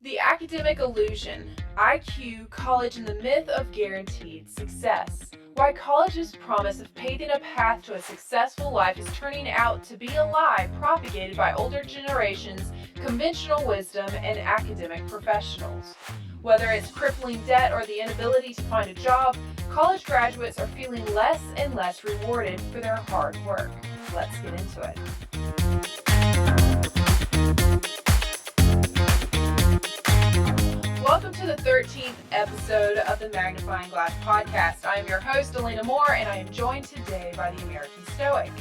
The academic illusion, IQ, college, and the myth of guaranteed success. Why college's promise of paving a path to a successful life is turning out to be a lie propagated by older generations, conventional wisdom, and academic professionals. Whether it's crippling debt or the inability to find a job, college graduates are feeling less and less rewarded for their hard work. Let's get into it. Welcome to the 13th episode of the Magnifying podcast. I am your host, Elena Moore, and I am joined today by the American Stoic.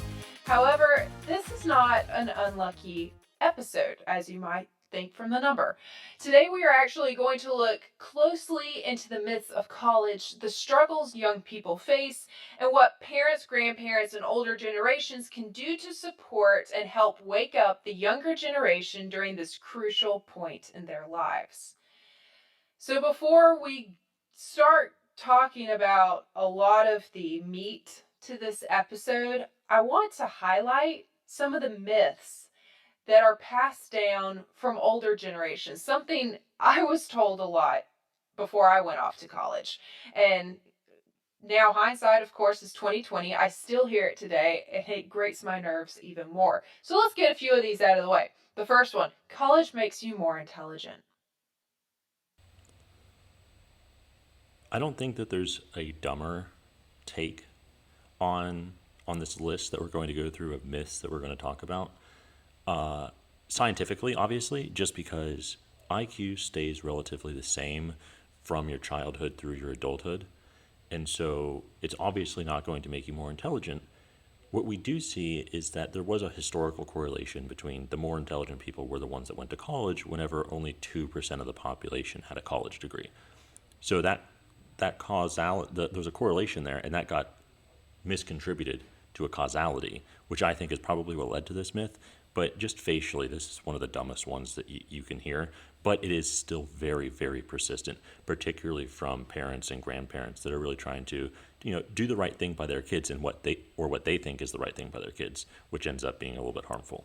However, this is not an unlucky episode, as you might think from the number. Today we are actually going to look closely into the myths of college, the struggles young people face, and what parents, grandparents, and older generations can do to support and help wake up the younger generation during this crucial point in their lives. So before we start talking about a lot of the meat to this episode, I want to highlight some of the myths that are passed down from older generations, something I was told a lot before I went off to college. And now hindsight, of course, is 2020. I still hear it today, and it grates my nerves even more. So let's get a few of these out of the way. The first one, college makes you more intelligent. I don't think that there's a dumber take on this list that we're going to go through of myths that we're going to talk about. Scientifically, obviously, just because IQ stays relatively the same from your childhood through your adulthood. And so it's obviously not going to make you more intelligent. What we do see is that there was a historical correlation between the more intelligent people were the ones that went to college whenever only 2% of the population had a college degree. So that there was a correlation there, and that got miscontributed to a causality, which I think is probably what led to this myth. But just facially, this is one of the dumbest ones that you can hear. But it is still very, very persistent, particularly from parents and grandparents that are really trying to, do the right thing by their kids and what they think is the right thing by their kids, which ends up being a little bit harmful.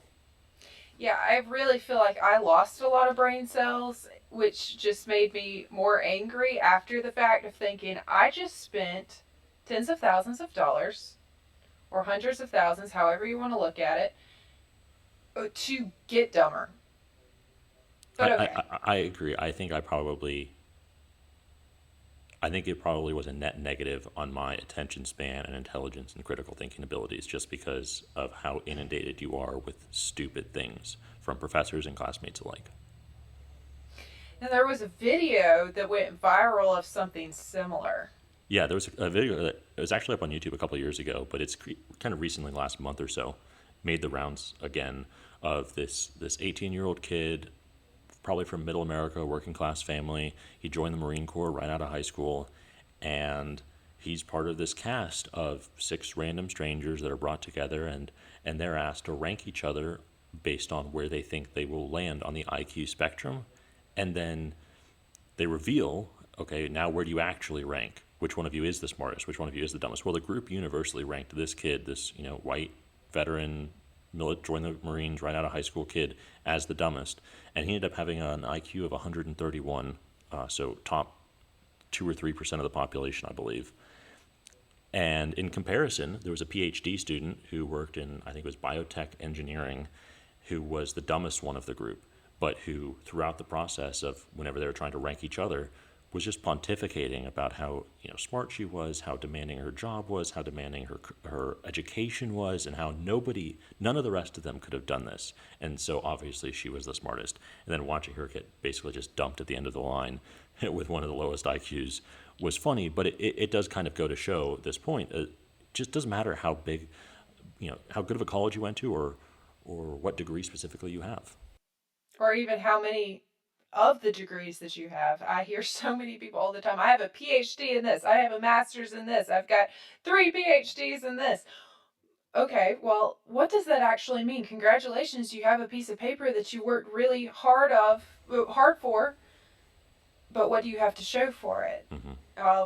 Yeah, I really feel like I lost a lot of brain cells, which just made me more angry after the fact of thinking I just spent tens of thousands of dollars or hundreds of thousands, however you want to look at it, to get dumber. But okay. I agree. I think it probably was a net negative on my attention span and intelligence and critical thinking abilities just because of how inundated you are with stupid things from professors and classmates alike. And there was a video that went viral of something similar. Yeah, there was a video that it was actually up on YouTube a couple of years ago, but it's kind of recently, last month or so, made the rounds again of this 18-year-old kid, probably from middle America, working class family. He joined the Marine Corps right out of high school, and he's part of this cast of 6 random strangers that are brought together, and they're asked to rank each other based on where they think they will land on the IQ spectrum. And then they reveal, okay, now where do you actually rank? Which one of you is the smartest? Which one of you is the dumbest? Well, the group universally ranked this kid, this white veteran, joined the Marines right out of high school kid, as the dumbest, and he ended up having an IQ of 131, so top 2 or 3% of the population, I believe. And in comparison, there was a PhD student who worked in, I think it was biotech engineering, who was the dumbest one of the group, but who, throughout the process of whenever they were trying to rank each other, was just pontificating about how smart she was, how demanding her job was, how demanding her education was, and how none of the rest of them could have done this. And so obviously she was the smartest. And then watching her get basically just dumped at the end of the line with one of the lowest IQs was funny, but it does kind of go to show this point. It just doesn't matter how big, how good of a college you went to or what degree specifically you have. Or even how many of the degrees that you have. I hear so many people all the time, I have a PhD in this, I have a master's in this, I've got 3 PhDs in this. Okay, well, what does that actually mean? Congratulations, you have a piece of paper that you worked really hard for. But what do you have to show for it?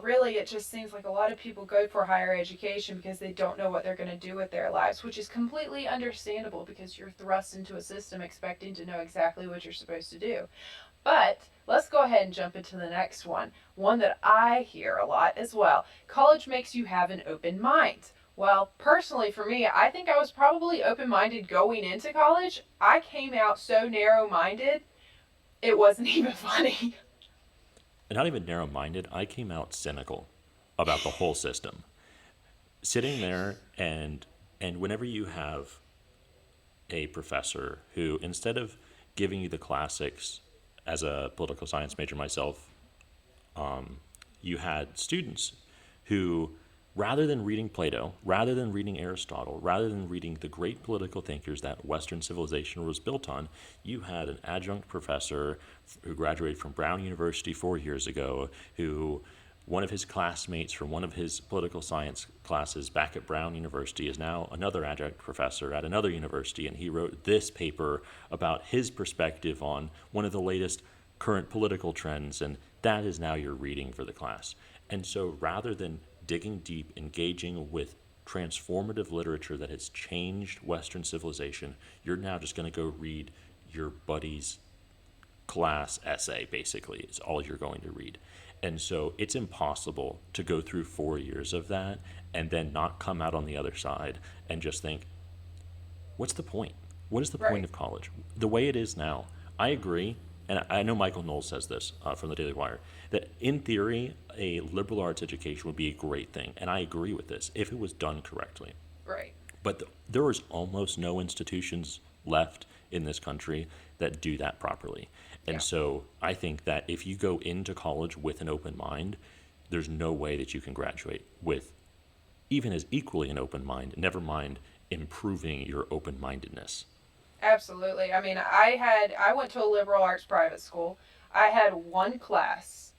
Really, it just seems like a lot of people go for higher education because they don't know what they're going to do with their lives, which is completely understandable because you're thrust into a system expecting to know exactly what you're supposed to do. But let's go ahead and jump into the next one that I hear a lot as well. College makes you have an open mind. Well, personally for me, I think I was probably open-minded going into college. I came out so narrow-minded, it wasn't even funny. And not even narrow-minded, I came out cynical about the whole system. Sitting there and whenever you have a professor who, instead of giving you the classics, as a political science major myself, you had students who, rather than reading Plato, rather than reading Aristotle, rather than reading the great political thinkers that Western civilization was built on, you had an adjunct professor who graduated from Brown University 4 years ago, who one of his classmates from one of his political science classes back at Brown University is now another adjunct professor at another university, and he wrote this paper about his perspective on one of the latest current political trends, and that is now your reading for the class. And so rather than digging deep, engaging with transformative literature that has changed Western civilization, you're now just going to go read your buddy's class essay, basically, is all you're going to read. And so it's impossible to go through 4 years of that and then not come out on the other side and just think, what's the point? What is the point of college? The way it is now, I agree, and I know Michael Knowles says this from the Daily Wire, that in theory, a liberal arts education would be a great thing. And I agree with this if it was done correctly. Right. But there is almost no institutions left in this country that do that properly. And so I think that if you go into college with an open mind, there's no way that you can graduate with even as equally an open mind, never mind improving your open-mindedness. Absolutely. I mean, I went to a liberal arts private school. I had one class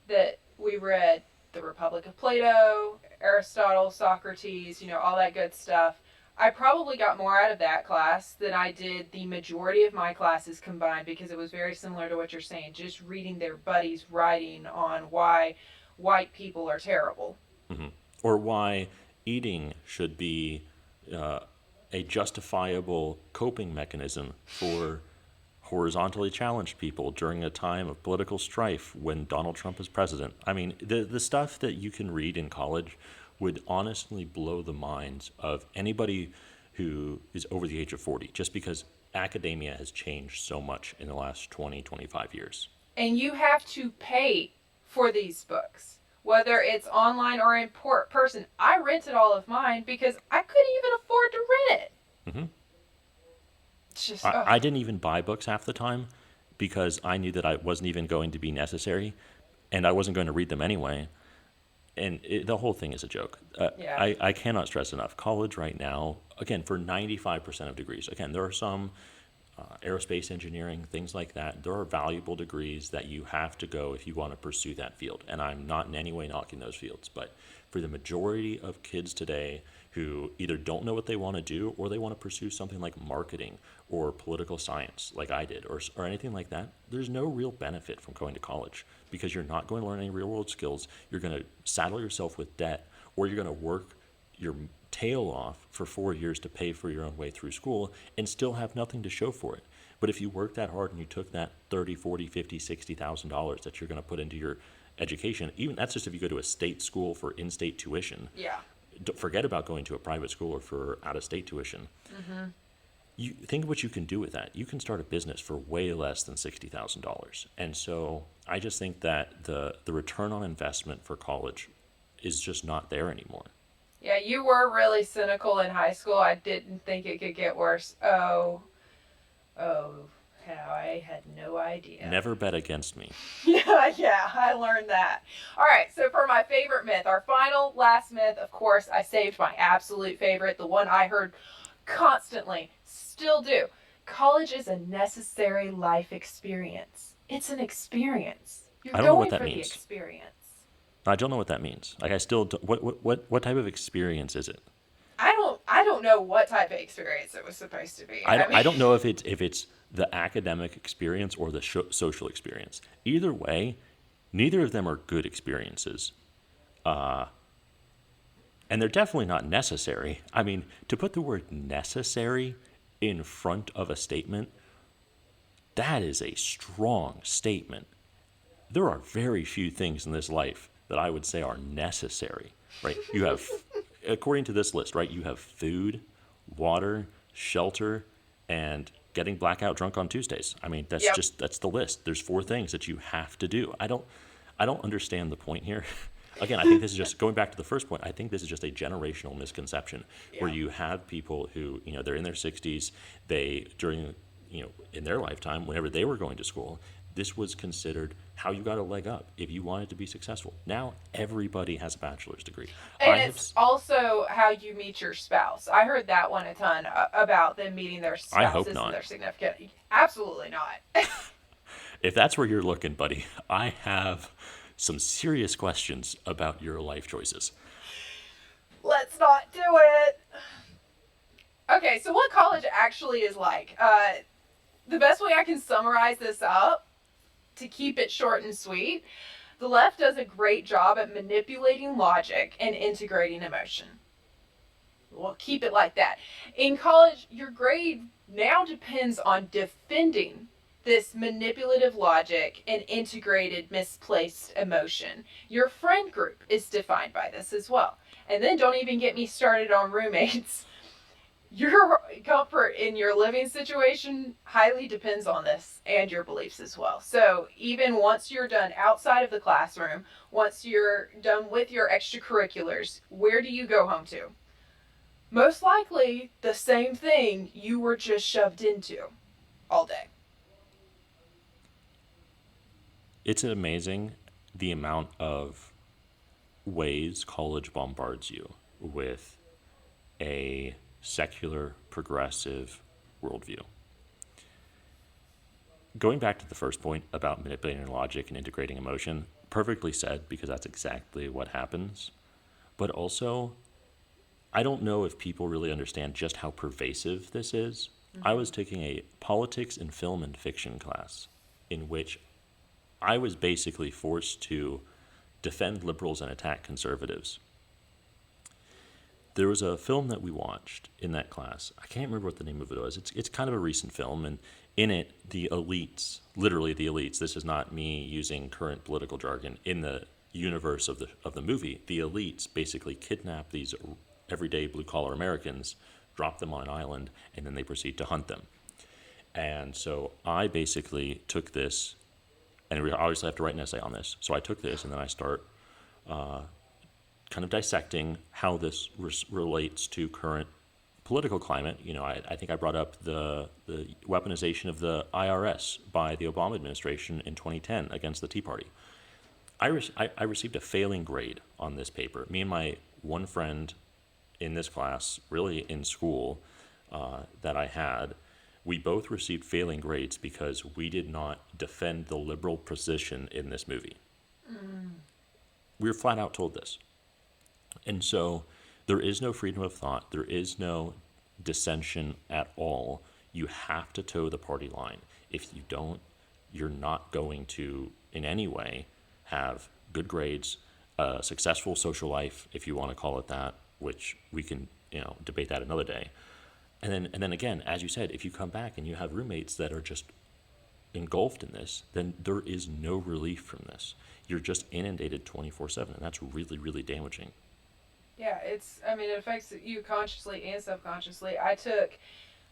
that we read the Republic of Plato, Aristotle, Socrates, all that good stuff. I probably got more out of that class than I did the majority of my classes combined, because it was very similar to what you're saying, just reading their buddies writing on why white people are terrible. Mm-hmm. Or why eating should be a justifiable coping mechanism for horizontally challenged people during a time of political strife when Donald Trump is president. I mean, the stuff that you can read in college would honestly blow the minds of anybody who is over the age of 40, just because academia has changed so much in the last 20, 25 years. And you have to pay for these books, whether it's online or in person. I rented all of mine because I couldn't even afford to rent it. Mm-hmm. It's just, I didn't even buy books half the time because I knew that I wasn't even going to be necessary, and I wasn't going to read them anyway. And the whole thing is a joke. I cannot stress enough. College right now, again, for 95% of degrees, again, there are some aerospace engineering, things like that. There are valuable degrees that you have to go if you want to pursue that field. And I'm not in any way knocking those fields. But for the majority of kids today who either don't know what they want to do, or they want to pursue something like marketing or political science like I did, or anything like that, there's no real benefit from going to college, because you're not going to learn any real world skills. You're going to saddle yourself with debt, or you're going to work your tail off for 4 years to pay for your own way through school and still have nothing to show for it. But if you work that hard and you took that $30, $40, $50, $60,000 that you're going to put into your education, even that's just if you go to a state school for in-state tuition. Yeah. Forget about going to a private school or for out-of-state tuition. Mm-hmm. You think of what you can do with that. You can start a business for way less than $60,000. And so I just think that the return on investment for college is just not there anymore. Yeah, you were really cynical in high school. I didn't think it could get worse. Oh, how I had no idea. Never bet against me. Yeah, I learned that. All right, so for my favorite myth, our final last myth, of course, I saved my absolute favorite, the one I heard constantly, still do. College is a necessary life experience. It's an experience. You're I don't know going what that for means. The experience. I don't know what that means. Like, I still don't, what type of experience is it? I don't know what type of experience it was supposed to be. I don't know if it's the academic experience or the social experience. Either way, Neither of them are good experiences. And they're definitely not necessary. I mean, to put the word necessary in front of a statement, that is a strong statement. There are very few things in this life that I would say are necessary, right? You have, according to this list, right, you have food, water, shelter, and getting blackout drunk on Tuesdays. I mean, Yep. that's the list. There's 4 things that you have to do. I don't understand the point here. Again, I think this is just going back to the first point. I think this is just a generational misconception where Yeah. you have people who, they're in their 60s, during, in their lifetime, whenever they were going to school, this was considered how you got a leg up if you wanted to be successful. Now everybody has a bachelor's degree. And it's also how you meet your spouse. I heard that one a ton about them meeting their I hope spouses and not. their significant. Absolutely not. If that's where you're looking, buddy, I have some serious questions about your life choices. Let's not do it. Okay, so what college actually is like? The best way I can summarize this up to keep it short and sweet, the left does a great job at manipulating logic and integrating emotion. We'll keep it like that. In college, your grade now depends on defending this manipulative logic and integrated misplaced emotion. Your friend group is defined by this as well. And then don't even get me started on roommates. Your comfort in your living situation highly depends on this and your beliefs as well. So even once you're done outside of the classroom, once you're done with your extracurriculars, where do you go home to? Most likely the same thing you were just shoved into all day. It's amazing the amount of ways college bombards you with a secular, progressive worldview. Going back to the first point about manipulating logic and integrating emotion, perfectly said, because that's exactly what happens. But also, I don't know if people really understand just how pervasive this is. I was taking a politics in film and fiction class in which I was basically forced to defend liberals and attack conservatives. There was a film that we watched in that class. I can't remember what the name of it was. It's kind of a recent film, and in it, the elites, literally the elites, this is not me using current political jargon, in the universe of the movie, the elites basically kidnap these everyday blue-collar Americans, drop them on an island, and then they proceed to hunt them. And so I basically took this, and we obviously have to write an essay on this. So I took this, and then I start kind of dissecting how this relates to current political climate. I think I brought up the weaponization of the IRS by the Obama administration in 2010 against the Tea Party. I received a failing grade on this paper. Me and my one friend in this class, really in school, that I had, we both received failing grades because we did not defend the liberal position in this movie. We were flat out told this. And so there is no freedom of thought. There is no dissension at all. You have to toe the party line. If you don't, you're not going to, in any way, have good grades, a successful social life, if you want to call it that, which we can, debate that another day. And then again, as you said, if you come back and you have roommates that are just engulfed in this, then there is no relief from this. You're just inundated 24/7, and that's really, really damaging. Yeah, it affects you consciously and subconsciously. I took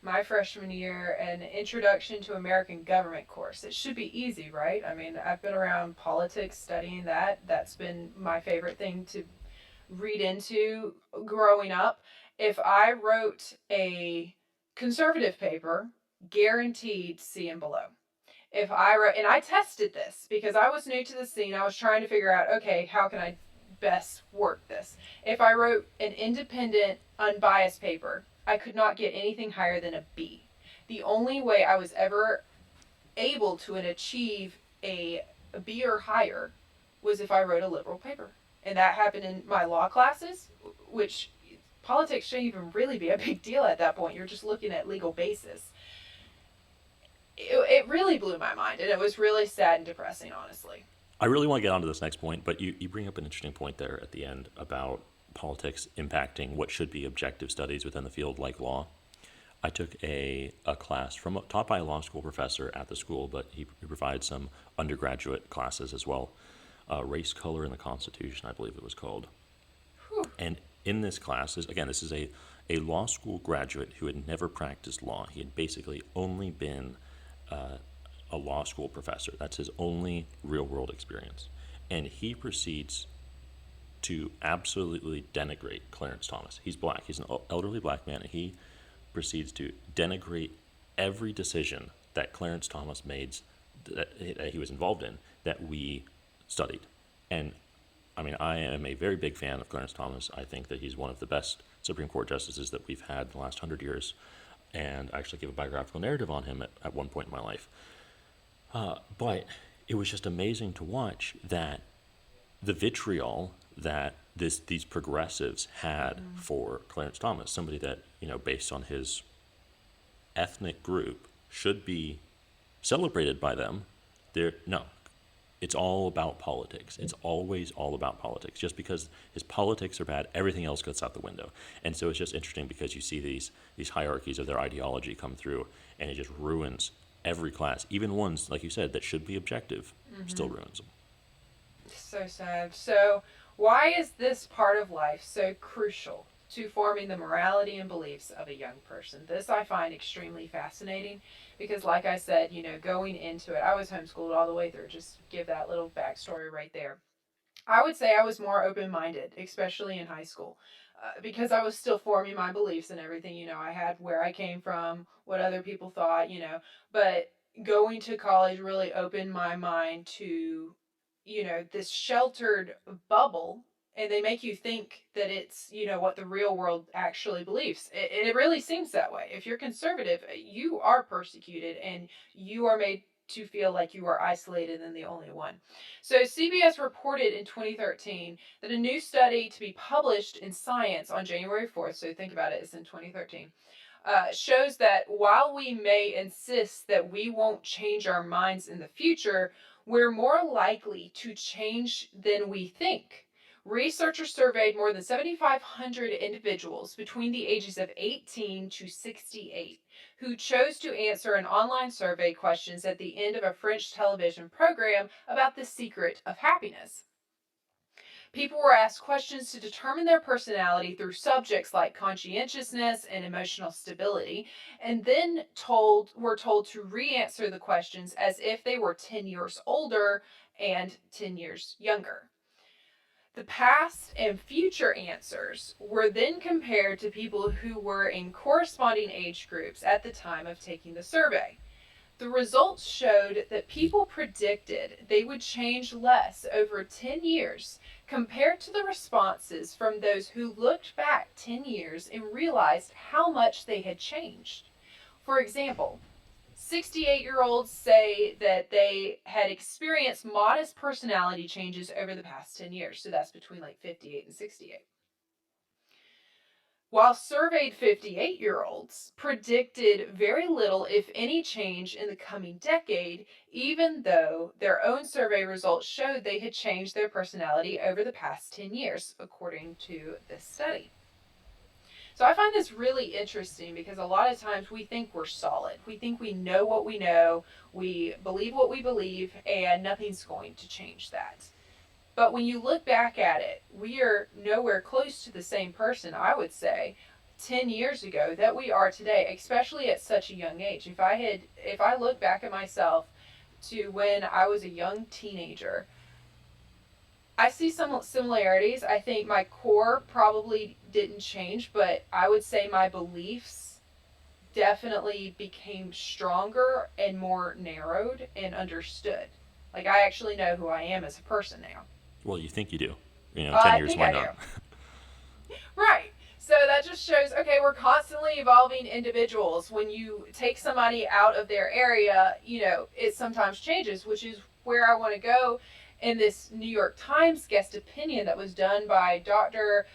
my freshman year an Introduction to American Government course. It should be easy, right? I've been around politics studying that. That's been my favorite thing to read into growing up. If I wrote a conservative paper, guaranteed C and below. If I wrote, and I tested this because I was new to the scene, I was trying to figure out, okay, how can I best work this? If I wrote an independent, unbiased paper, I could not get anything higher than a B. The only way I was ever able to achieve a B or higher was if I wrote a liberal paper. And that happened in my law classes, which politics shouldn't even really be a big deal at that point. You're just looking at legal basis. It really blew my mind, and it was really sad and depressing, honestly. I really want to get onto this next point, but you bring up an interesting point there at the end about politics impacting what should be objective studies within the field like law. I took a class taught by a law school professor at the school, but he provides some undergraduate classes as well. Race, Color, and the Constitution, I believe it was called. Whew. And in this class, this is a law school graduate who had never practiced law. He had basically only been a law school professor. That's his only real world experience. And he proceeds to absolutely denigrate Clarence Thomas. He's black, he's an elderly black man, and he proceeds to denigrate every decision that Clarence Thomas made, that he was involved in, that we studied. And I mean, I am a very big fan of Clarence Thomas. I think that he's one of the best Supreme Court justices that we've had in the last 100 years. And I actually gave a biographical narrative on him at one point in my life. But it was just amazing to watch that the vitriol that these progressives had for Clarence Thomas, somebody that, based on his ethnic group, should be celebrated by them. No, it's all about politics. It's always all about politics. Just because his politics are bad, everything else goes out the window. And so it's just interesting because you see these hierarchies of their ideology come through, and it just ruins every class. Even ones, like you said, that should be objective, still ruins them. So sad. So why is this part of life so crucial to forming the morality and beliefs of a young person? This I find extremely fascinating because, like I said, going into it, I was homeschooled all the way through. Just give that little backstory right there. I would say I was more open-minded, especially in high school, because I was still forming my beliefs and everything. I had where I came from, what other people thought, but going to college really opened my mind to, this sheltered bubble, and they make you think that it's, what the real world actually believes. It really seems that way. If you're conservative, you are persecuted and you are made to feel like you are isolated and the only one. So CBS reported in 2013 that a new study to be published in Science on January 4th, so think about it, it's in 2013, shows that while we may insist that we won't change our minds in the future, we're more likely to change than we think. Researchers surveyed more than 7,500 individuals between the ages of 18 to 68 who chose to answer an online survey questions at the end of a French television program about the secret of happiness. People were asked questions to determine their personality through subjects like conscientiousness and emotional stability, and then were told to re-answer the questions as if they were 10 years older and 10 years younger. The past and future answers were then compared to people who were in corresponding age groups at the time of taking the survey. The results showed that people predicted they would change less over 10 years compared to the responses from those who looked back 10 years and realized how much they had changed. For example, 68-year-olds say that they had experienced modest personality changes over the past 10 years. So that's between like 58 and 68. While surveyed 58-year-olds predicted very little, if any, change in the coming decade, even though their own survey results showed they had changed their personality over the past 10 years, according to this study. So I find this really interesting because a lot of times we think we're solid. We think we know what we know, we believe what we believe, and nothing's going to change that. But when you look back at it, we are nowhere close to the same person, I would say, 10 years ago that we are today, especially at such a young age. If I look back at myself to when I was a young teenager, I see some similarities. I think my core probably didn't change, but I would say my beliefs definitely became stronger and more narrowed and understood. Like, I actually know who I am as a person now. Well, you think you do. 10 I years, think why I not? do. Right. So that just shows, okay, we're constantly evolving individuals. When you take somebody out of their area, it sometimes changes, which is where I want to go in this New York Times guest opinion that was done by Dr.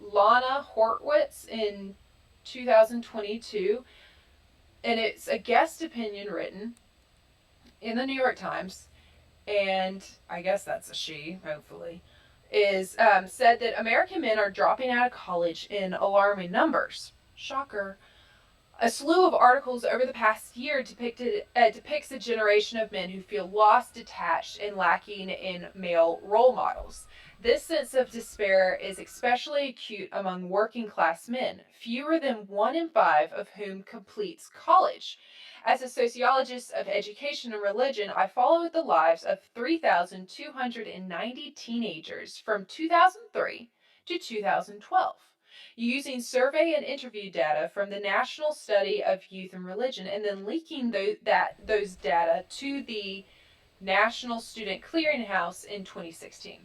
Lana Hortwitz in 2022. And it's a guest opinion written in the New York Times. and I guess that's a she, hopefully, is said that American men are dropping out of college in alarming numbers. Shocker. A slew of articles over the past year depicts a generation of men who feel lost, detached, and lacking in male role models. This sense of despair is especially acute among working class men, fewer than 1 in 5 of whom completes college. As a sociologist of education and religion, I followed the lives of 3,290 teenagers from 2003 to 2012 using survey and interview data from the National Study of Youth and Religion, and then leaking those data to the National Student Clearinghouse in 2016.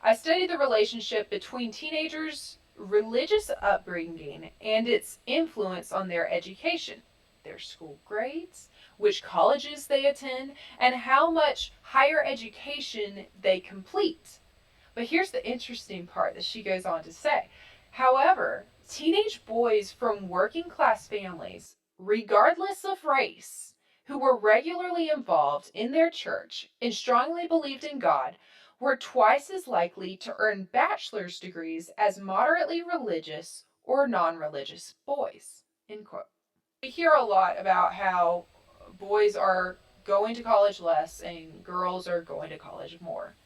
I studied the relationship between teenagers' religious upbringing and its influence on their education, their school grades, which colleges they attend, and how much higher education they complete. But here's the interesting part that she goes on to say. However, teenage boys from working class families, regardless of race, who were regularly involved in their church and strongly believed in God, were twice as likely to earn bachelor's degrees as moderately religious or non religious boys. End quote. We hear a lot about how boys are going to college less and girls are going to college more.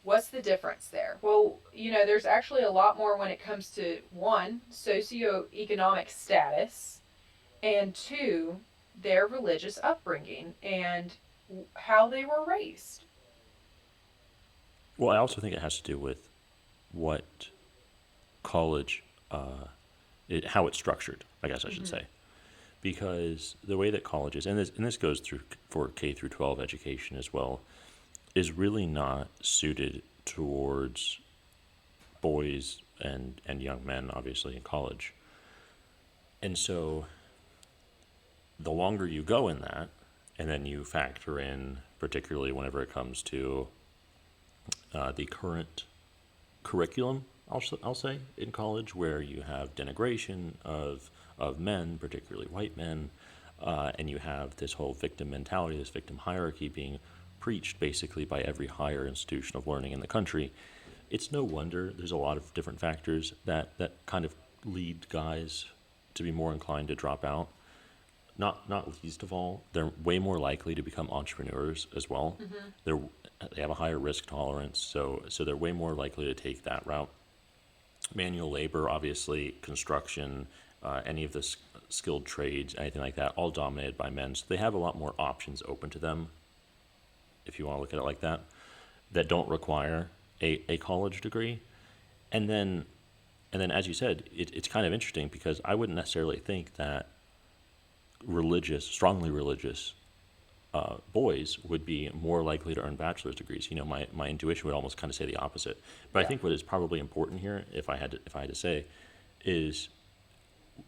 What's the difference there? Well, there's actually a lot more when it comes to one, socioeconomic status, and two, their religious upbringing and how they were raised. Well, I also think it has to do with what college, how it's structured, I guess I should Mm-hmm. say. Because the way that colleges, and this goes through for K through 12 education as well, is really not suited towards boys and young men, obviously, in college. And so the longer you go in that, and then you factor in, particularly whenever it comes to the current curriculum, I'll say, in college, where you have denigration of men, particularly white men, and you have this whole victim mentality, this victim hierarchy being preached basically by every higher institution of learning in the country. It's no wonder there's a lot of different factors that kind of lead guys to be more inclined to drop out. Not least of all, they're way more likely to become entrepreneurs as well. Mm-hmm. They're they have a higher risk tolerance, so they're way more likely to take that route. Manual labor, obviously, construction, any of the skilled trades, anything like that, all dominated by men. So they have a lot more options open to them, if you want to look at it like that don't require a college degree. And then, as you said, it's kind of interesting because I wouldn't necessarily think that strongly religious boys would be more likely to earn bachelor's degrees. My intuition would almost kind of say the opposite. But I Yeah. think what is probably important here, if I had to say, is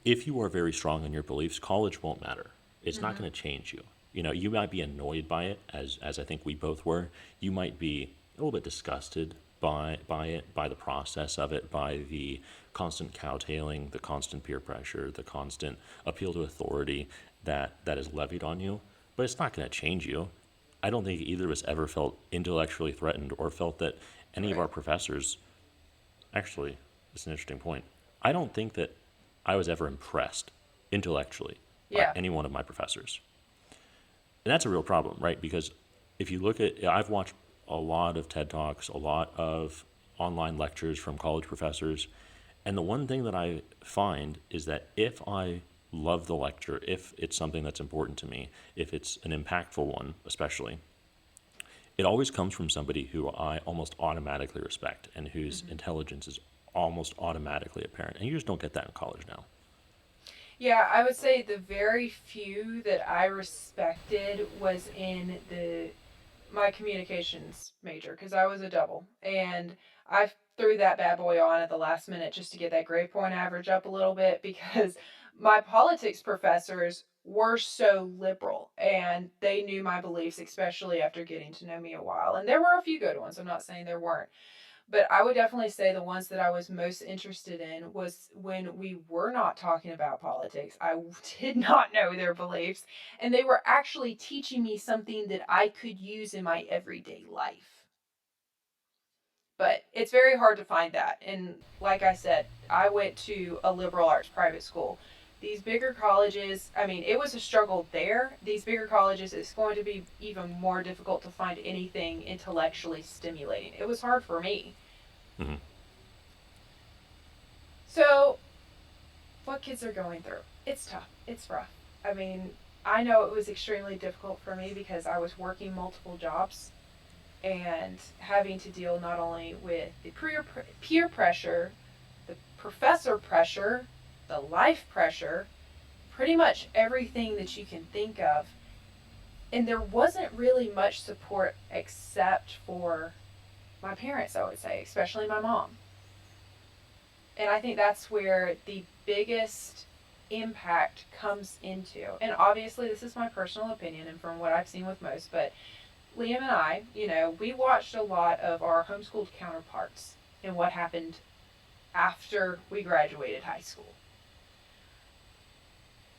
if you are very strong in your beliefs, college won't matter. It's not Mm-hmm. going to change you. You might be annoyed by it, as I think we both were. You might be a little bit disgusted by it, by the process of it, by the constant cowtailing, the constant peer pressure, the constant appeal to authority that is levied on you. But it's not going to change you. I don't think either of us ever felt intellectually threatened or felt that any of Right. our professors. Actually, it's an interesting point. I don't think that I was ever impressed intellectually by Yeah. any one of my professors. And that's a real problem, right? Because if you look at, I've watched a lot of TED Talks, a lot of online lectures from college professors. And the one thing that I find is that if I love the lecture, if it's something that's important to me, if it's an impactful one, especially, it always comes from somebody who I almost automatically respect and whose Mm-hmm. intelligence is almost automatically apparent. And you just don't get that in college now. Yeah, I would say the very few that I respected was in the my communications major because I was a double, and I threw that bad boy on at the last minute just to get that grade point average up a little bit because my politics professors were so liberal and they knew my beliefs, especially after getting to know me a while. And there were a few good ones. I'm not saying there weren't, But I would definitely say the ones that I was most interested in was when we were not talking about politics. I did not know their beliefs, and they were actually teaching me something that I could use in my everyday life. But it's very hard to find that. And like I said, I went to a liberal arts private school. These bigger colleges, I mean, it was a struggle there. These bigger colleges, it's going to be even more difficult to find anything intellectually stimulating. It was hard for me. Hmm. So, what kids are going through, it's tough. It's rough. I mean, I know it was extremely difficult for me because I was working multiple jobs and having to deal not only with the peer pressure, the professor pressure, the life pressure, pretty much everything that you can think of. And there wasn't really much support except for my parents, I would say, especially my mom. And I think that's where the biggest impact comes into. And obviously, this is my personal opinion and from what I've seen with most, but Liam and I, we watched a lot of our homeschooled counterparts and what happened after we graduated high school.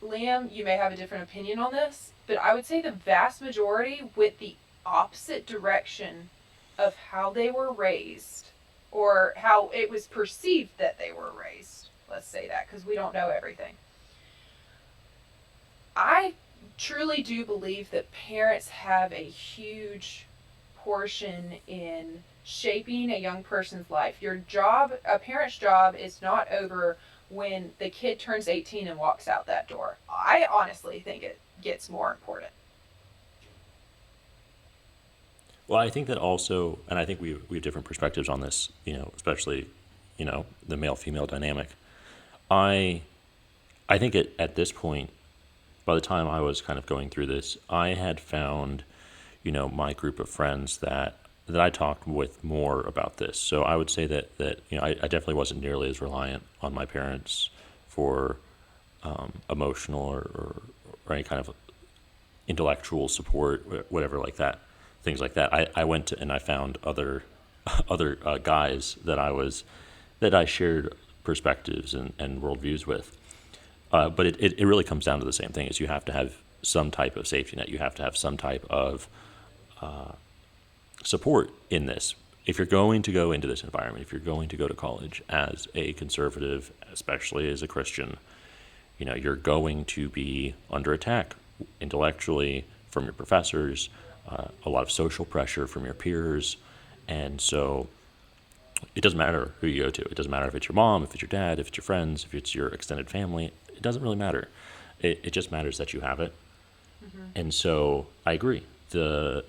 Liam, you may have a different opinion on this, but I would say the vast majority went the opposite direction of how they were raised or how it was perceived that they were raised. Let's say that because we don't know everything. I truly do believe that parents have a huge portion in shaping a young person's life. A parent's job is not over when the kid turns 18 and walks out that door. I honestly think it gets more important. Well, I think that also, and I think we have different perspectives on this, especially, the male female dynamic. I I think at this point, by the time I was kind of going through this, I had found, my group of friends that I talked with more about this. So I would say that I definitely wasn't nearly as reliant on my parents for emotional or any kind of intellectual support, whatever like that, things like that. I went to and I found other guys that I shared perspectives and worldviews with. But it really comes down to the same thing: is you have to have some type of safety net. You have to have some type of support in this. If you're going to go into this environment, if you're going to go to college as a conservative, especially as a Christian, you're going to be under attack intellectually from your professors, a lot of social pressure from your peers, and so it doesn't matter who you go to. It doesn't matter if it's your mom, if it's your dad, if it's your friends, if it's your extended family. It doesn't really matter. It just matters that you have it. Mm-hmm. And so I agree. The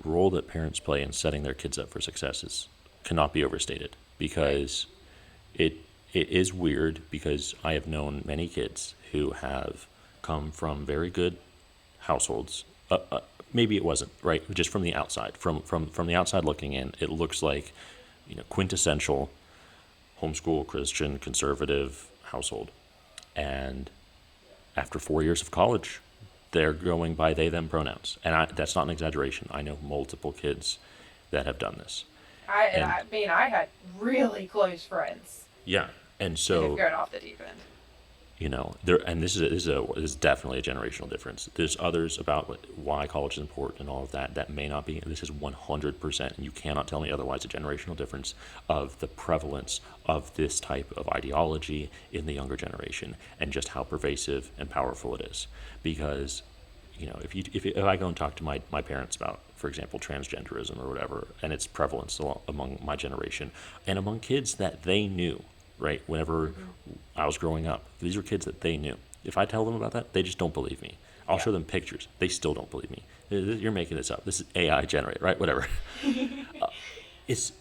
role that parents play in setting their kids up for success cannot be overstated, because it is weird, because I have known many kids who have come from very good households. Maybe it wasn't, right? Just from the outside, from the outside looking in, it looks like quintessential homeschool Christian conservative household. And after 4 years of college, they're going by they them pronouns, and that's not an exaggeration. I know multiple kids that have done this. I mean, I had really close friends. Yeah, and That so have gone off the deep end. there, and this is definitely a generational difference. There's others about why college is important and all of that may not be. This is 100%, and you cannot tell me otherwise, a generational difference of the prevalence of this type of ideology in the younger generation, and just how pervasive and powerful it is. Because if I go and talk to my parents about, for example, transgenderism or whatever, and its prevalence among my generation and among kids that they knew, right? Whenever I was growing up, these were kids that they knew. If I tell them about that, they just don't believe me. I'll show them pictures. They still don't believe me. You're making this up. This is AI generated, right? Whatever. It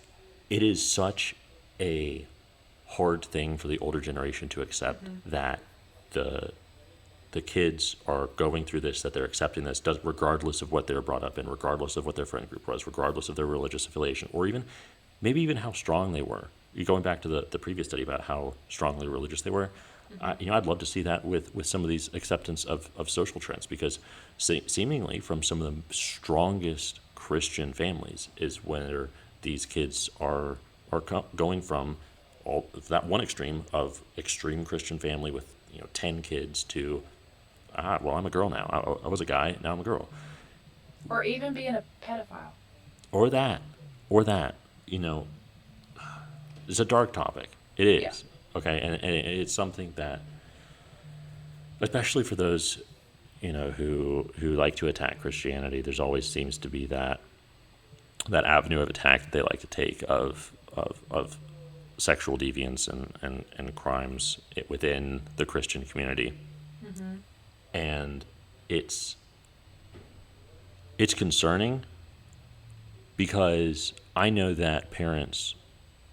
is such a hard thing for the older generation to accept, that the kids are going through this, that they're accepting this, regardless of what they were brought up in, regardless of what their friend group was, regardless of their religious affiliation, or maybe even how strong they were. You're going back to the previous study about how strongly religious they were. I'd love to see that with some of these acceptance of social trends, because seemingly from some of the strongest Christian families is where these kids are are going from that one extreme of extreme Christian family with 10 kids to well, I'm a girl now. I was a guy, now I'm a girl. Or even being a pedophile. Or that, or that. You know, it's a dark topic. It Yeah. is. Okay, and it's something that, especially for those, who like to attack Christianity, there's always seems to be that avenue of attack that they like to take of sexual deviance and crimes within the Christian community. Mm-hmm. And it's concerning because I know that parents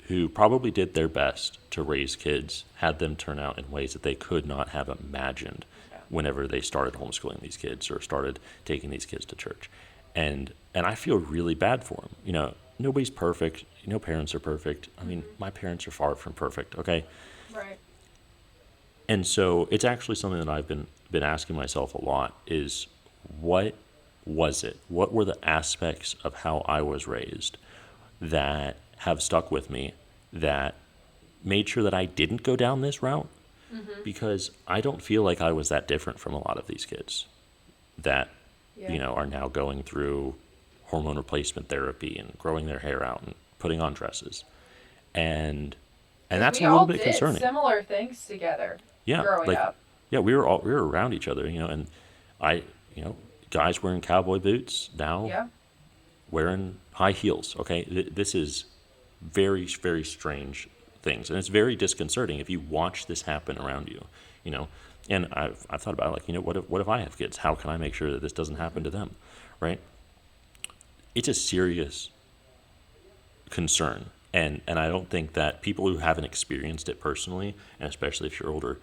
who probably did their best to raise kids had them turn out in ways that they could not have imagined Yeah. whenever they started homeschooling these kids or started taking these kids to church. And I feel really bad for them. Nobody's perfect. No parents are perfect. I mean, my parents are far from perfect, okay? Right. And so it's actually something that I've been asking myself a lot is what was it? What were the aspects of how I was raised that have stuck with me that made sure that I didn't go down this route? Mm-hmm. Because I don't feel like I was that different from a lot of these kids that, Yeah. are now going through hormone replacement therapy and growing their hair out and putting on dresses. And Because that's we a little all bit did concerning. similar things together Yeah, growing like up. yeah, we were around each other, and I, guys wearing cowboy boots now Yeah. wearing high heels. Okay, this is very very strange things, and it's very disconcerting if you watch this happen around you. You know, and I've thought about it, like, what if I have kids? How can I make sure that this doesn't happen to them? Right? It's a serious concern. And I don't think that people who haven't experienced it personally, and especially if you're older,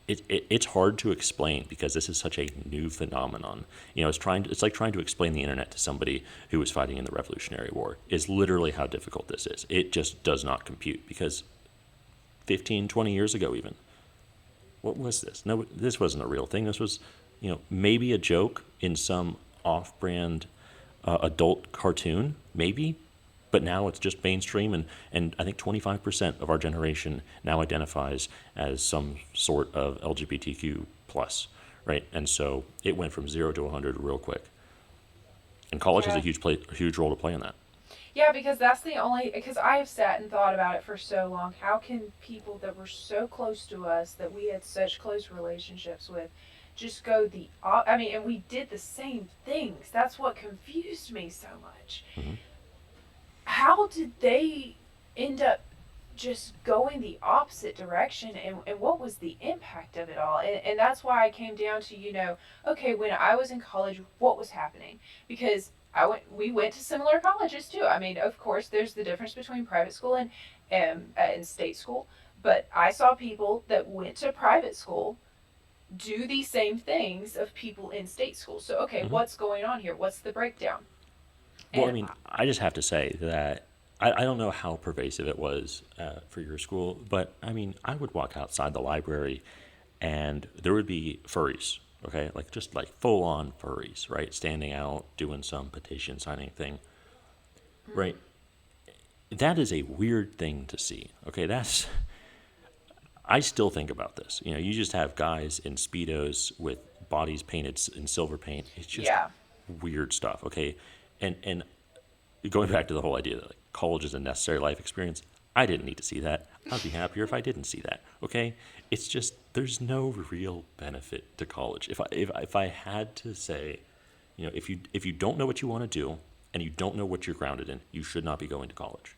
it's hard to explain because this is such a new phenomenon. It's like trying to explain the internet to somebody who was fighting in the Revolutionary War. Is literally how difficult this is. It just does not compute because 15, 20 years ago even, what was this? No, this wasn't a real thing. This was, maybe a joke in some off-brand adult cartoon, maybe, but now it's just mainstream, and I think 25% of our generation now identifies as some sort of LGBTQ plus, right? And so it went from 0 to 100 real quick. And college has Yeah. a huge role to play in that. Yeah, because that's the only, because I have sat and thought about it for so long. How can people that were so close to us, that we had such close relationships with, just go I mean, and we did the same things. That's what confused me so much. Mm-hmm. How did they end up just going the opposite direction, and what was the impact of it all? And that's why I came down to, okay, when I was in college, what was happening? Because we went to similar colleges too. I mean, of course, there's the difference between private school and state school, but I saw people that went to private school do the same things of people in state school. So, okay, Mm-hmm. what's going on here? What's the breakdown? Well, I And mean, I just have to say that I don't know how pervasive it was for your school, but I mean, I would walk outside the library and there would be furries, okay? Like just like full on furries, right? Standing out, doing some petition signing thing, right? That is a weird thing to see, okay? I still think about this. You just have guys in Speedos with bodies painted in silver paint. It's just yeah, weird stuff, okay? And going back to the whole idea that like, college is a necessary life experience, I didn't need to see that. I'd be happier if I didn't see that. Okay, it's just there's no real benefit to college. If I had to say, if you don't know what you want to do and you don't know what you're grounded in, you should not be going to college.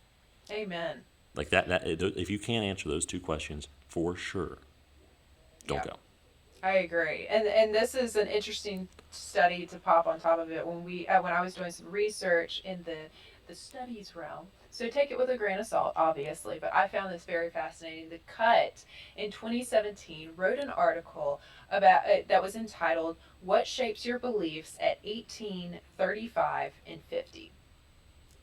amen. Like that if you can't answer those two questions for sure, don't Yeah. go. I agree, and this is an interesting study to pop on top of it. When I was doing some research in the studies realm, so take it with a grain of salt, obviously. But I found this very fascinating. The Cut in 2017 wrote an article about that was entitled "What Shapes Your Beliefs at 18, 35, and 50."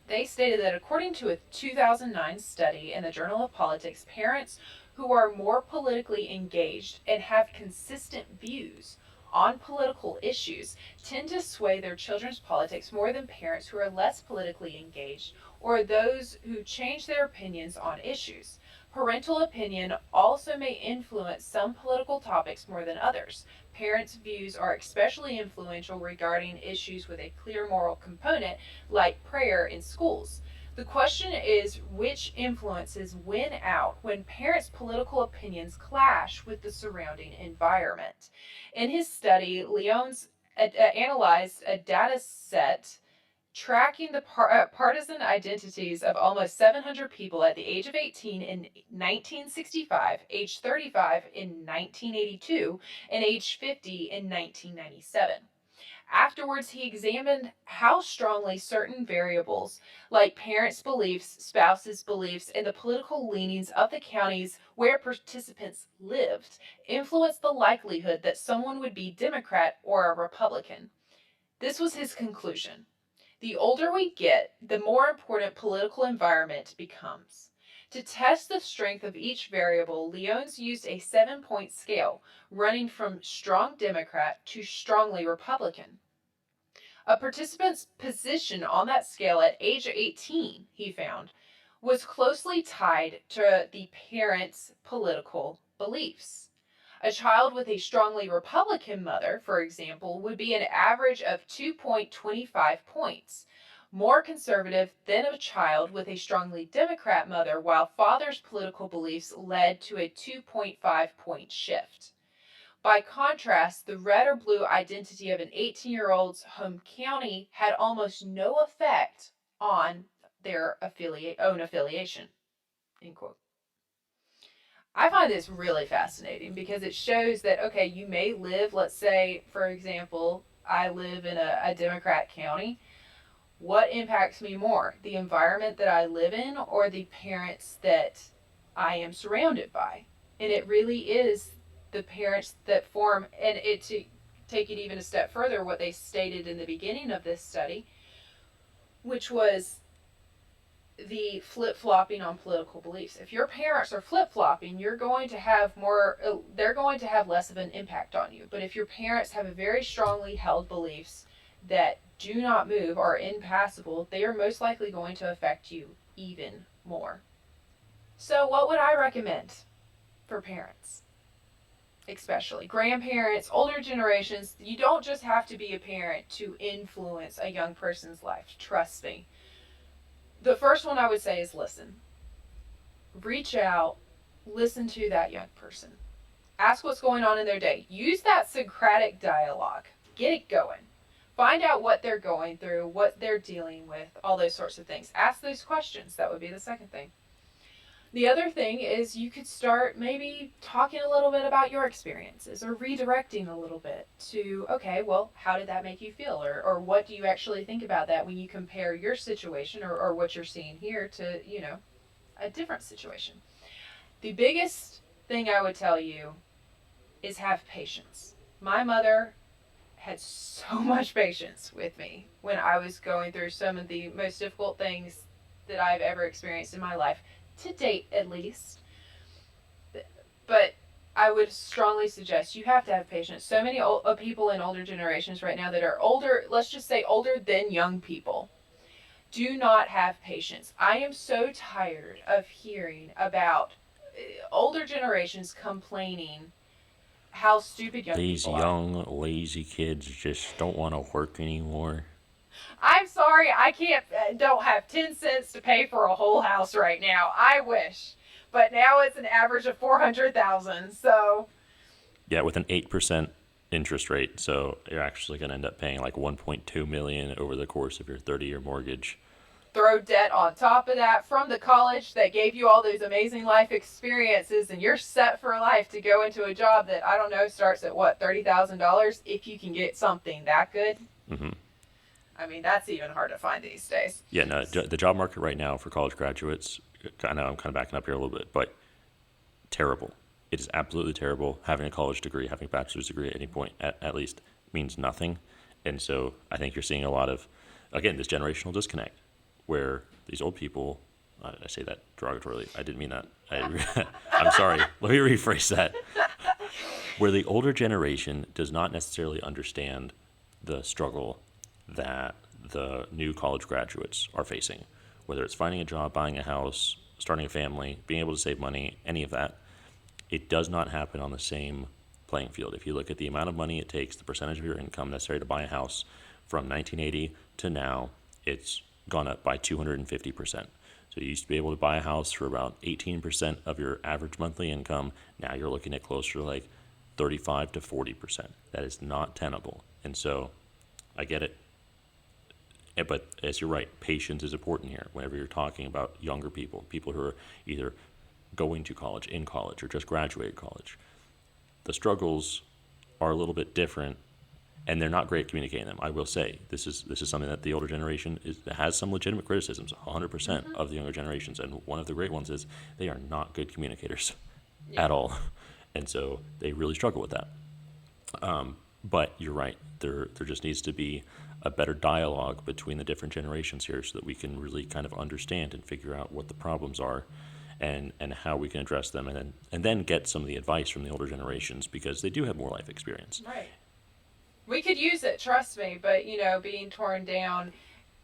They stated that according to a 2009 study in the Journal of Politics, parents who are more politically engaged and have consistent views on political issues tend to sway their children's politics more than parents who are less politically engaged or those who change their opinions on issues. Parental opinion also may influence some political topics more than others. Parents' views are especially influential regarding issues with a clear moral component, like prayer in schools. The question is which influences win out when parents' political opinions clash with the surrounding environment. In his study, Leones analyzed a data set tracking the partisan identities of almost 700 people at the age of 18 in 1965, age 35 in 1982, and age 50 in 1997. Afterwards, he examined how strongly certain variables, like parents' beliefs, spouses' beliefs, and the political leanings of the counties where participants lived, influenced the likelihood that someone would be Democrat or a Republican. This was his conclusion. The older we get, the more important political environment becomes. To test the strength of each variable, Leones used a 7-point scale, running from strong Democrat to strongly Republican. A participant's position on that scale at age 18, he found, was closely tied to the parent's political beliefs. A child with a strongly Republican mother, for example, would be an average of 2.25 points, more conservative than a child with a strongly Democrat mother, while father's political beliefs led to a 2.5 point shift. By contrast, the red or blue identity of an 18-year-old's home county had almost no effect on their own affiliation. End quote. I find this really fascinating because it shows that, okay, you may live, let's say, for example, I live in a Democrat county. What impacts me more, the environment that I live in or the parents that I am surrounded by? And it really is the parents that form, and it to take it even a step further, what they stated in the beginning of this study, which was the flip-flopping on political beliefs. If your parents are flip-flopping, they're going to have less of an impact on you. But if your parents have a very strongly held beliefs that do not move, are impassable, they are most likely going to affect you even more. So what would I recommend for parents? Especially grandparents, older generations. You don't just have to be a parent to influence a young person's life. Trust me. The first one I would say is listen. Reach out, listen to that young person. Ask what's going on in their day. Use that Socratic dialogue. Get it going. Find out what they're going through, what they're dealing with, all those sorts of things. Ask those questions. That would be the second thing. The other thing is you could start maybe talking a little bit about your experiences or redirecting a little bit to, okay, well, how did that make you feel? Or what do you actually think about that when you compare your situation or what you're seeing here to, a different situation? The biggest thing I would tell you is have patience. My mother had so much patience with me when I was going through some of the most difficult things that I've ever experienced in my life. To date, at least. But I would strongly suggest you have to have patience. So many people in older generations right now that are older, let's just say older than young people, do not have patience. I am so tired of hearing about older generations complaining how stupid young These people are. young, lazy kids just don't want to work anymore. I'm sorry, don't have 10 cents to pay for a whole house right now. I wish. But now it's an average of $400,000, so. Yeah, with an 8% interest rate, so you're actually going to end up paying like $1.2 million over the course of your 30-year mortgage. Throw debt on top of that from the college that gave you all those amazing life experiences, and you're set for life to go into a job that, I don't know, starts at what, $30,000 if you can get something that good? Mm-hmm. I mean, that's even hard to find these days. Yeah, no, the job market right now for college graduates, I know I'm kind of backing up here a little bit, but terrible. It is absolutely terrible. Having a college degree, having a bachelor's degree at any point, at least, means nothing. And so I think you're seeing a lot of, again, this generational disconnect where these old people, I say that derogatorily, I didn't mean that. I'm sorry. Let me rephrase that. where the older generation does not necessarily understand the struggle that the new college graduates are facing, whether it's finding a job, buying a house, starting a family, being able to save money, any of that. It does not happen on the same playing field. If you look at the amount of money it takes, the percentage of your income necessary to buy a house from 1980 to now, it's gone up by 250%. So you used to be able to buy a house for about 18% of your average monthly income. Now you're looking at closer to like 35 to 40%. That is not tenable. And so I get it. But as you're right, patience is important here. Whenever you're talking about younger people, people who are either going to college, in college, or just graduated college, the struggles are a little bit different, and they're not great at communicating them. I will say this is something that the older generation has some legitimate criticisms. 100% of the younger generations, and one of the great ones is they are not good communicators at all, and so they really struggle with that. But you're right. There just needs to be a better dialogue between the different generations here, so that we can really kind of understand and figure out what the problems are, and how we can address them, and then get some of the advice from the older generations, because they do have more life experience. Right. We could use it, trust me, but being torn down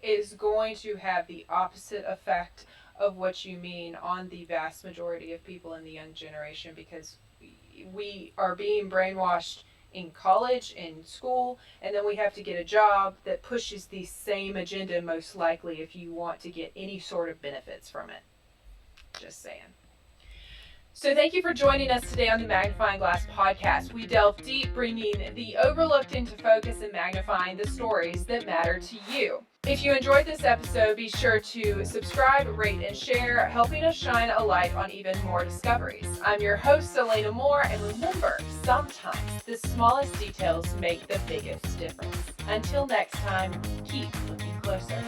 is going to have the opposite effect of what you mean on the vast majority of people in the young generation, because we are being brainwashed in college, in school, and then we have to get a job that pushes the same agenda, most likely, if you want to get any sort of benefits from it. Just saying. So thank you for joining us today on the Magnifying Glass podcast. We delve deep, bringing the overlooked into focus and magnifying the stories that matter to you. If you enjoyed this episode, be sure to subscribe, rate, and share, helping us shine a light on even more discoveries. I'm your host, Elena Moore, and remember, sometimes the smallest details make the biggest difference. Until next time, keep looking closer.